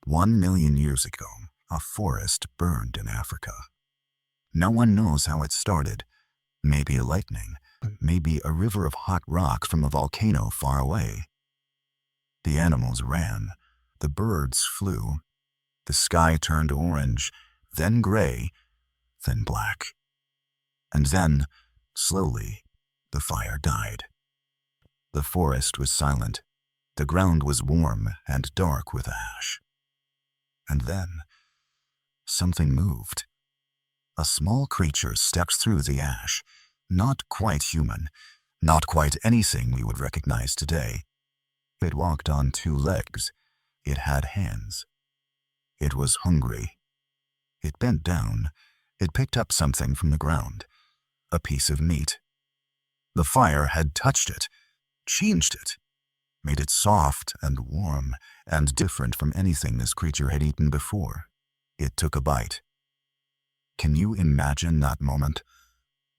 1 million years ago, a forest burned in Africa. No one knows how it started. Maybe lightning, maybe a river of hot rock from a volcano far away. The animals ran, the birds flew, the sky turned orange, then gray, then black. And then, slowly, the fire died. The forest was silent. The ground was warm and dark with ash. And then, something moved. A small creature stepped through the ash, not quite human, not quite anything we would recognize today. It walked on 2 legs. It had hands. It was hungry. It bent down. It picked up something from the ground, a piece of meat. The fire had touched it, changed it, made it soft and warm and different from anything this creature had eaten before. It took a bite. Can you imagine that moment?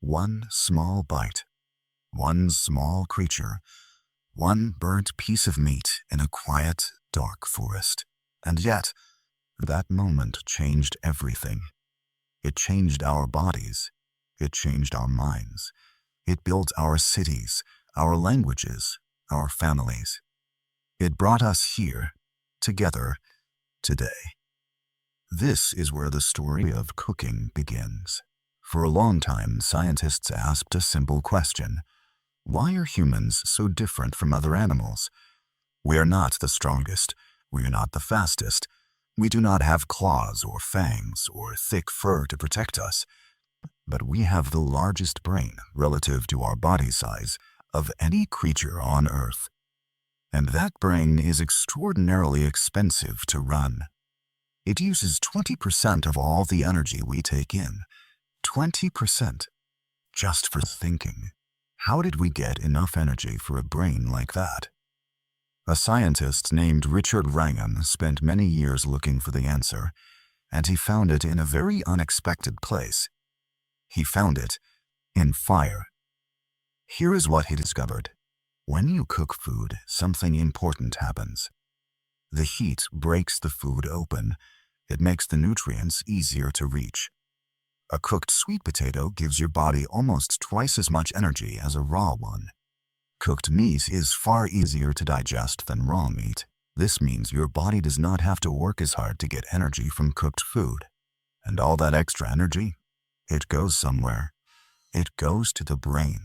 One small bite, one small creature, one burnt piece of meat in a quiet, dark forest. And yet, that moment changed everything. It changed our bodies. It changed our minds. It built our cities, our languages, our families. It brought us here, together, today. This is where the story of cooking begins. For a long time, scientists asked a simple question. Why are humans so different from other animals? We are not the strongest. We are not the fastest. We do not have claws or fangs or thick fur to protect us. But we have the largest brain, relative to our body size, of any creature on Earth. And that brain is extraordinarily expensive to run. It uses 20% of all the energy we take in. 20%. Just for thinking. How did we get enough energy for a brain like that? A scientist named Richard Wrangham spent many years looking for the answer, and he found it in a very unexpected place. He found it in fire. Here is what he discovered. When you cook food, something important happens. The heat breaks the food open. It makes the nutrients easier to reach. A cooked sweet potato gives your body almost twice as much energy as a raw one. Cooked meat is far easier to digest than raw meat. This means your body does not have to work as hard to get energy from cooked food. And all that extra energy? It goes somewhere. It goes to the brain.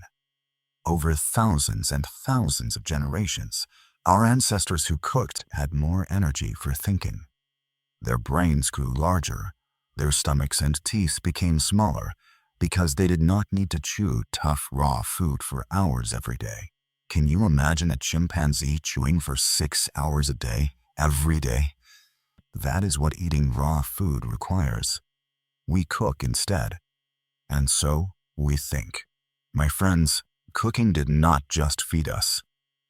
Over thousands and thousands of generations, our ancestors who cooked had more energy for thinking. Their brains grew larger. Their stomachs and teeth became smaller because they did not need to chew tough raw food for hours every day. Can you imagine a chimpanzee chewing for 6 hours a day, every day? That is what eating raw food requires. We cook instead. And so we think. My friends, cooking did not just feed us.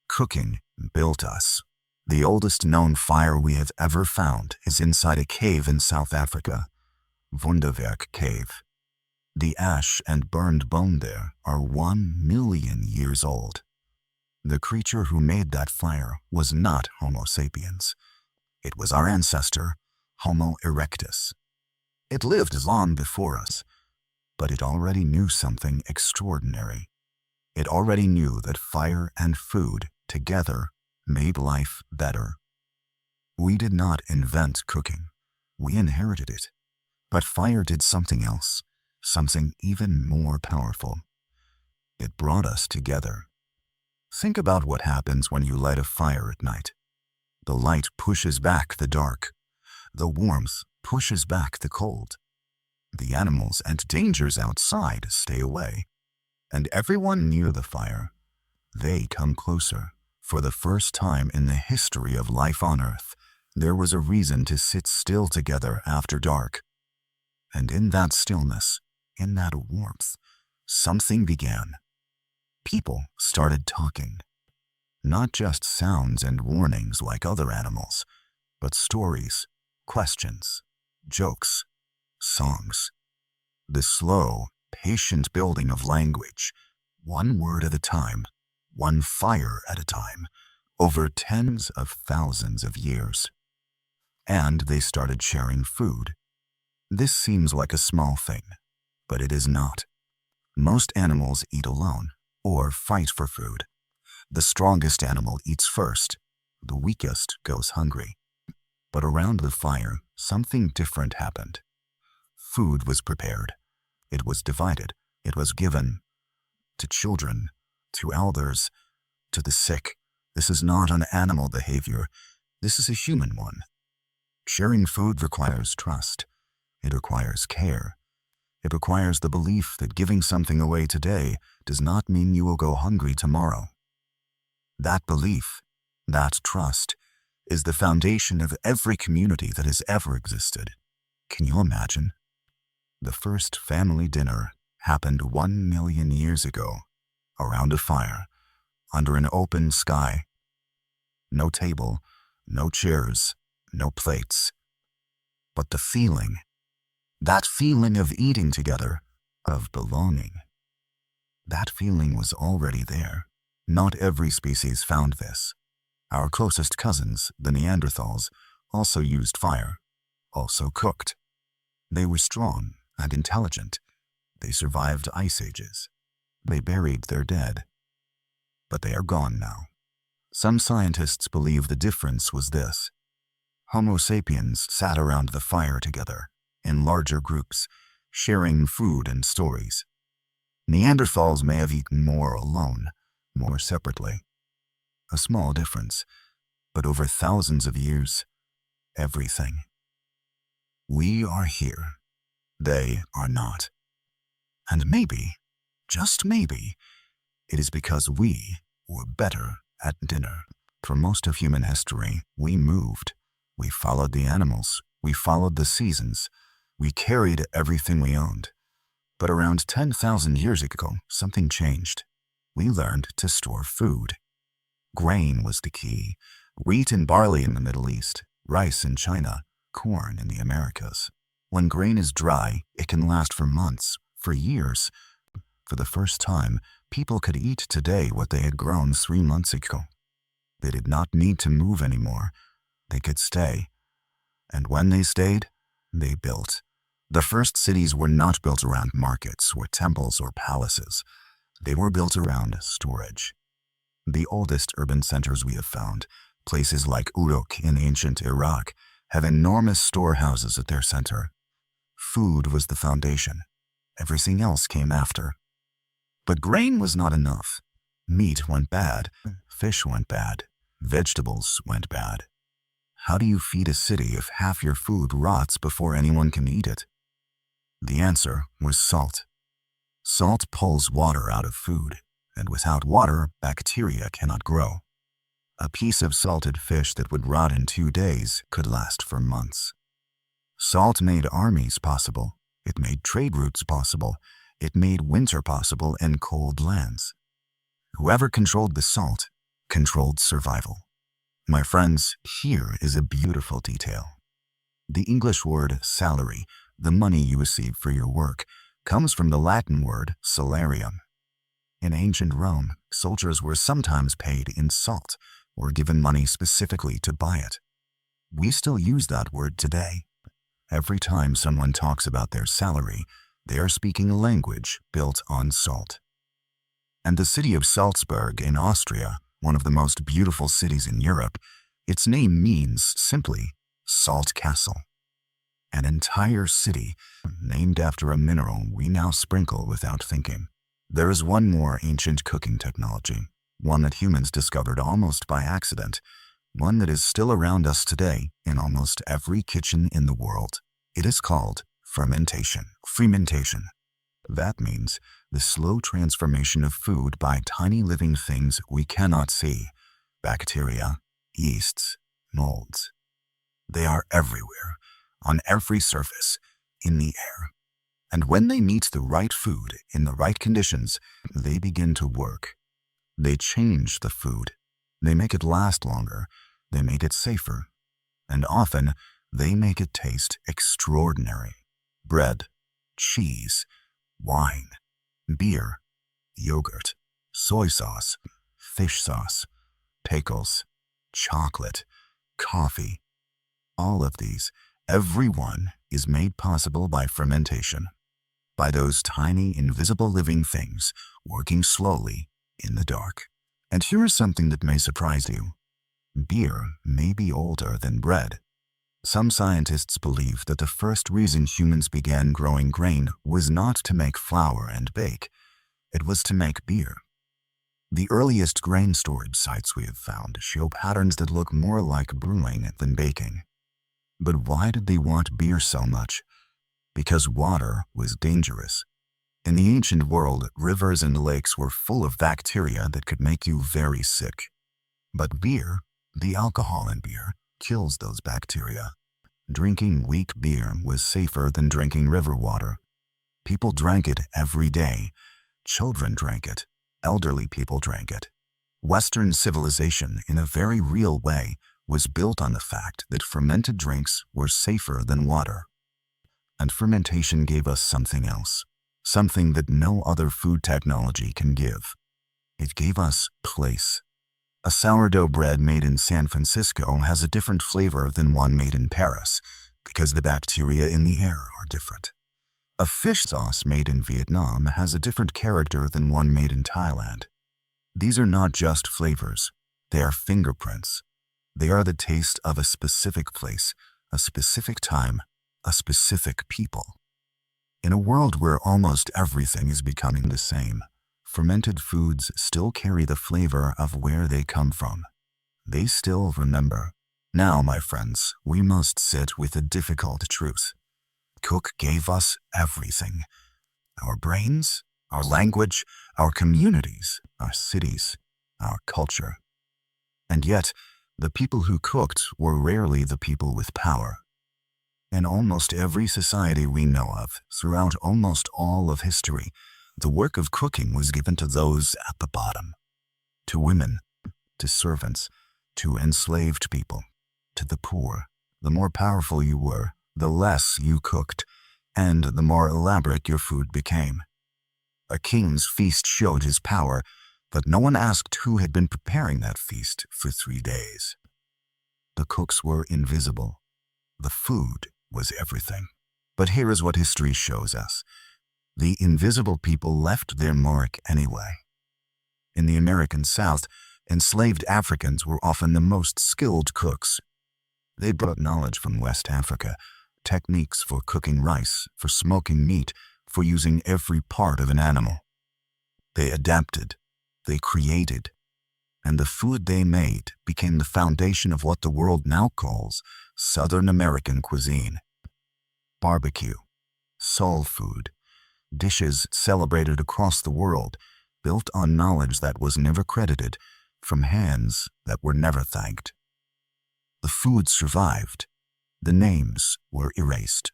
Cooking built us. The oldest known fire we have ever found is inside a cave in South Africa, Wonderwerk Cave. The ash and burned bone there are 1 million years old. The creature who made that fire was not Homo sapiens. It was our ancestor, Homo erectus. It lived long before us, but it already knew something extraordinary. It already knew that fire and food together made life better. We did not invent cooking. We inherited it. But fire did something else, something even more powerful. It brought us together. Think about what happens when you light a fire at night. The light pushes back the dark. The warmth pushes back the cold. The animals and dangers outside stay away. And everyone near the fire, they come closer. For the first time in the history of life on Earth, there was a reason to sit still together after dark. And in that stillness, in that warmth, something began. People started talking. Not just sounds and warnings like other animals, but stories, questions, jokes, songs. The slow, patient building of language, one word at a time, one fire at a time, over tens of thousands of years. and they started sharing food. This seems like a small thing, but it is not. Most animals eat alone or fight for food. The strongest animal eats first. The weakest goes hungry. But around the fire, something different happened. Food was prepared. It was divided. It was given to children, to elders, to the sick. This is not an animal behavior. This is a human one. Sharing food requires trust. It requires care. It requires the belief that giving something away today does not mean you will go hungry tomorrow. That belief, that trust, is the foundation of every community that has ever existed. Can you imagine? The first family dinner happened 1 million years ago, around a fire, under an open sky. No table, no chairs, no plates. But the feeling, that feeling of eating together, of belonging, that feeling was already there. Not every species found this. Our closest cousins, the Neanderthals, also used fire, also cooked. They were strong and intelligent. They survived ice ages. They buried their dead. But they are gone now. Some scientists believe the difference was this. Homo sapiens sat around the fire together, in larger groups, sharing food and stories. Neanderthals may have eaten more alone, more separately. A small difference, but over thousands of years, everything. We are here. They are not. And maybe, just maybe, it is because we were better at dinner. For most of human history, we moved. We followed the animals. We followed the seasons. We carried everything we owned. But around 10,000 years ago, something changed. We learned to store food. Grain was the key. Wheat and barley in the Middle East, rice in China, corn in the Americas. When grain is dry, it can last for months, for years. For the first time, people could eat today what they had grown 3 months ago. They did not need to move anymore. They could stay. And when they stayed, they built. The first cities were not built around markets or temples or palaces. They were built around storage. The oldest urban centers we have found, places like Uruk in ancient Iraq, have enormous storehouses at their center. Food was the foundation. Everything else came after. But grain was not enough. Meat went bad. Fish went bad. Vegetables went bad. How do you feed a city if half your food rots before anyone can eat it? The answer was salt. Salt pulls water out of food, and without water, bacteria cannot grow. A piece of salted fish that would rot in 2 days could last for months. Salt made armies possible. It made trade routes possible. It made winter possible in cold lands. Whoever controlled the salt controlled survival. My friends, here is a beautiful detail. The English word salary, the money you receive for your work, comes from the Latin word salarium. In ancient Rome, soldiers were sometimes paid in salt or given money specifically to buy it. We still use that word today. Every time someone talks about their salary, they are speaking a language built on salt. And the city of Salzburg in Austria, one of the most beautiful cities in Europe, its name means simply Salt Castle. An entire city named after a mineral we now sprinkle without thinking. There is one more ancient cooking technology, one that humans discovered almost by accident, one that is still around us today in almost every kitchen in the world. It is called fermentation. Fermentation. That means the slow transformation of food by tiny living things we cannot see. Bacteria, yeasts, molds. They are everywhere, on every surface, in the air. And when they meet the right food in the right conditions, they begin to work. They change the food. They make it last longer. They make it safer. And often, they make it taste extraordinary. Bread, cheese, wine, beer, yogurt, soy sauce, fish sauce, pickles, chocolate, coffee. All of these, every one, is made possible by fermentation, by those tiny, invisible living things working slowly in the dark. And here is something that may surprise you. Beer may be older than bread. Some scientists believe that the first reason humans began growing grain was not to make flour and bake. It was to make beer. The earliest grain storage sites we have found show patterns that look more like brewing than baking. But why did they want beer so much? Because water was dangerous. In the ancient world, rivers and lakes were full of bacteria that could make you very sick. But beer, the alcohol in beer, kills those bacteria. Drinking weak beer was safer than drinking river water. People drank it every day. Children drank it. Elderly people drank it. Western civilization, in a very real way, was built on the fact that fermented drinks were safer than water. And fermentation gave us something else, something that no other food technology can give. It gave us place. A sourdough bread made in San Francisco has a different flavor than one made in Paris, because the bacteria in the air are different. A fish sauce made in Vietnam has a different character than one made in Thailand. These are not just flavors, they are fingerprints. They are the taste of a specific place, a specific time, a specific people. In a world where almost everything is becoming the same, fermented foods still carry the flavor of where they come from. They still remember. Now, my friends, we must sit with a difficult truth. Cook gave us everything. Our brains, our language, our communities, our cities, our culture. And yet, the people who cooked were rarely the people with power. In almost every society we know of, throughout almost all of history, the work of cooking was given to those at the bottom. To women, to servants, to enslaved people, to the poor. The more powerful you were, the less you cooked, and the more elaborate your food became. A king's feast showed his power, but no one asked who had been preparing that feast for 3 days. The cooks were invisible. The food was everything. But here is what history shows us. The invisible people left their mark anyway. In the American South, enslaved Africans were often the most skilled cooks. They brought knowledge from West Africa, techniques for cooking rice, for smoking meat, for using every part of an animal. They adapted, they created, and the food they made became the foundation of what the world now calls Southern American cuisine. Barbecue, soul food, dishes celebrated across the world, built on knowledge that was never credited, from hands that were never thanked. The food survived. The names were erased.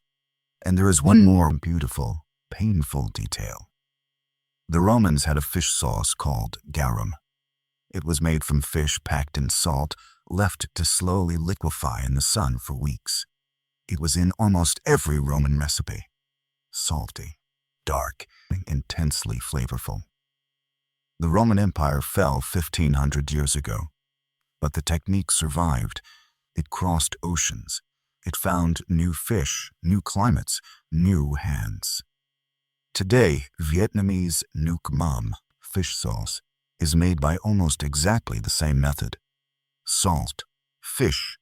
And there is one more beautiful, painful detail. The Romans had a fish sauce called garum. It was made from fish packed in salt, left to slowly liquefy in the sun for weeks. It was in almost every Roman recipe. Salty, dark, intensely flavorful. The Roman Empire fell 1,500 years ago, but the technique survived. It crossed oceans. It found new fish, new climates, new hands. Today, Vietnamese nuoc mam, fish sauce, is made by almost exactly the same method. Salt, fish,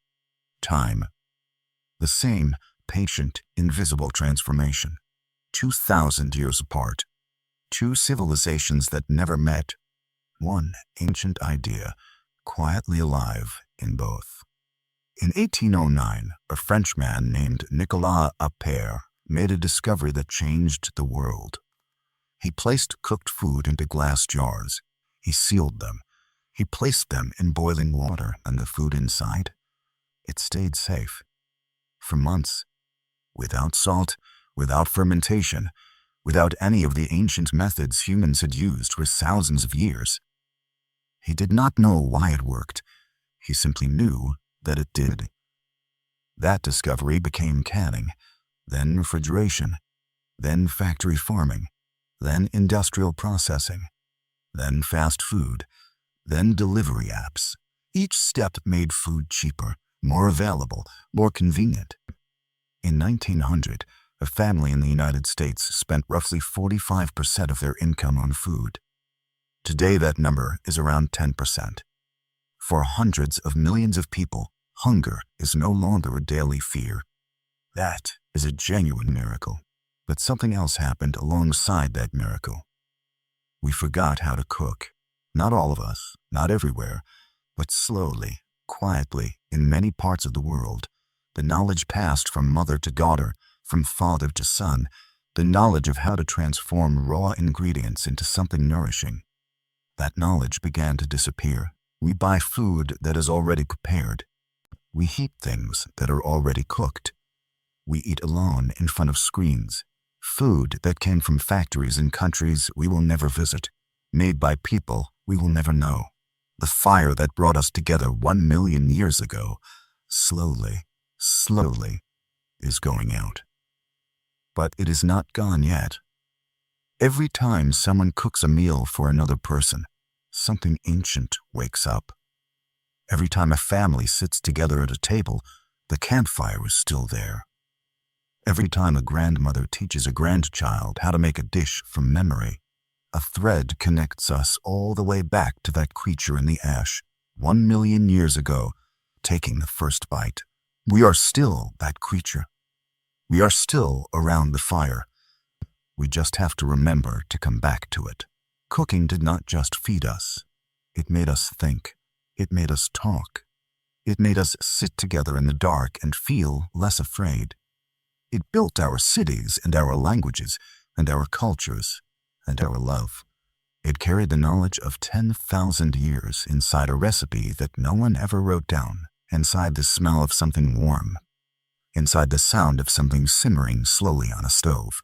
time. The same patient, invisible transformation. 2,000 years apart. Two civilizations that never met. One ancient idea, quietly alive in both. In 1809, a Frenchman named Nicolas Appert made a discovery that changed the world. He placed cooked food into glass jars. He sealed them. He placed them in boiling water, and the food inside, it stayed safe. For months. Without salt, without fermentation, without any of the ancient methods humans had used for thousands of years. He did not know why it worked. He simply knew that it did. That discovery became canning, then refrigeration, then factory farming, then industrial processing, then fast food, then delivery apps. Each step made food cheaper, more available, more convenient. In 1900, a family in the United States spent roughly 45% of their income on food. Today that number is around 10%. For hundreds of millions of people, hunger is no longer a daily fear. That is a genuine miracle. But something else happened alongside that miracle. We forgot how to cook. Not all of us, not everywhere, but slowly, quietly, in many parts of the world. The knowledge passed from mother to daughter, from father to son, the knowledge of how to transform raw ingredients into something nourishing. That knowledge began to disappear. We buy food that is already prepared. We heat things that are already cooked. We eat alone in front of screens. Food that came from factories in countries we will never visit, made by people we will never know. The fire that brought us together 1 million years ago, slowly, is going out. But it is not gone yet. Every time someone cooks a meal for another person, something ancient wakes up. Every time a family sits together at a table, the campfire is still there. Every time a grandmother teaches a grandchild how to make a dish from memory, a thread connects us all the way back to that creature in the ash, 1 million years ago, taking the first bite. We are still that creature. We are still around the fire. We just have to remember to come back to it. Cooking did not just feed us. It made us think. It made us talk. It made us sit together in the dark and feel less afraid. It built our cities and our languages and our cultures and our love. It carried the knowledge of 10,000 years inside a recipe that no one ever wrote down, inside the smell of something warm, inside the sound of something simmering slowly on a stove.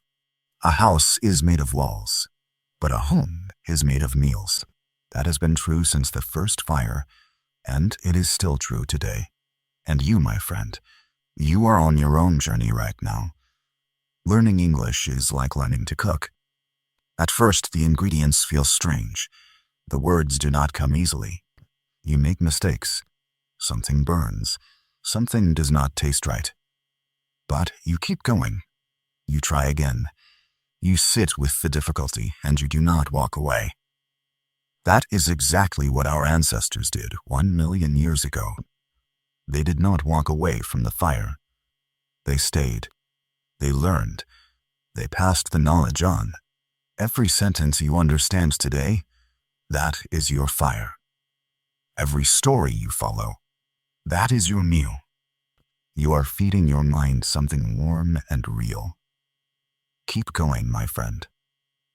A house is made of walls, but a home is made of meals. That has been true since the first fire, and it is still true today. And you, my friend, you are on your own journey right now. Learning English is like learning to cook. At first, the ingredients feel strange. The words do not come easily. You make mistakes. Something burns. Something does not taste right. But you keep going. You try again. You sit with the difficulty, and you do not walk away. That is exactly what our ancestors did 1 million years ago. They did not walk away from the fire. They stayed. They learned. They passed the knowledge on. Every sentence you understand today, that is your fire. Every story you follow, that is your meal. You are feeding your mind something warm and real. Keep going, my friend.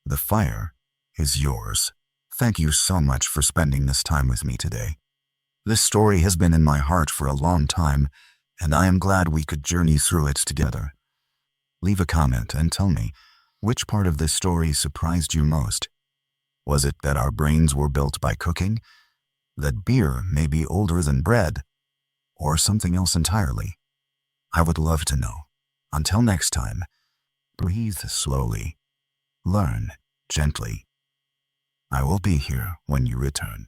The fire is yours. Thank you so much for spending this time with me today. This story has been in my heart for a long time, and I am glad we could journey through it together. Leave a comment and tell me, which part of this story surprised you most? Was it that our brains were built by cooking? That beer may be older than bread? Or something else entirely? I would love to know. Until next time, breathe slowly. Learn gently. I will be here when you return.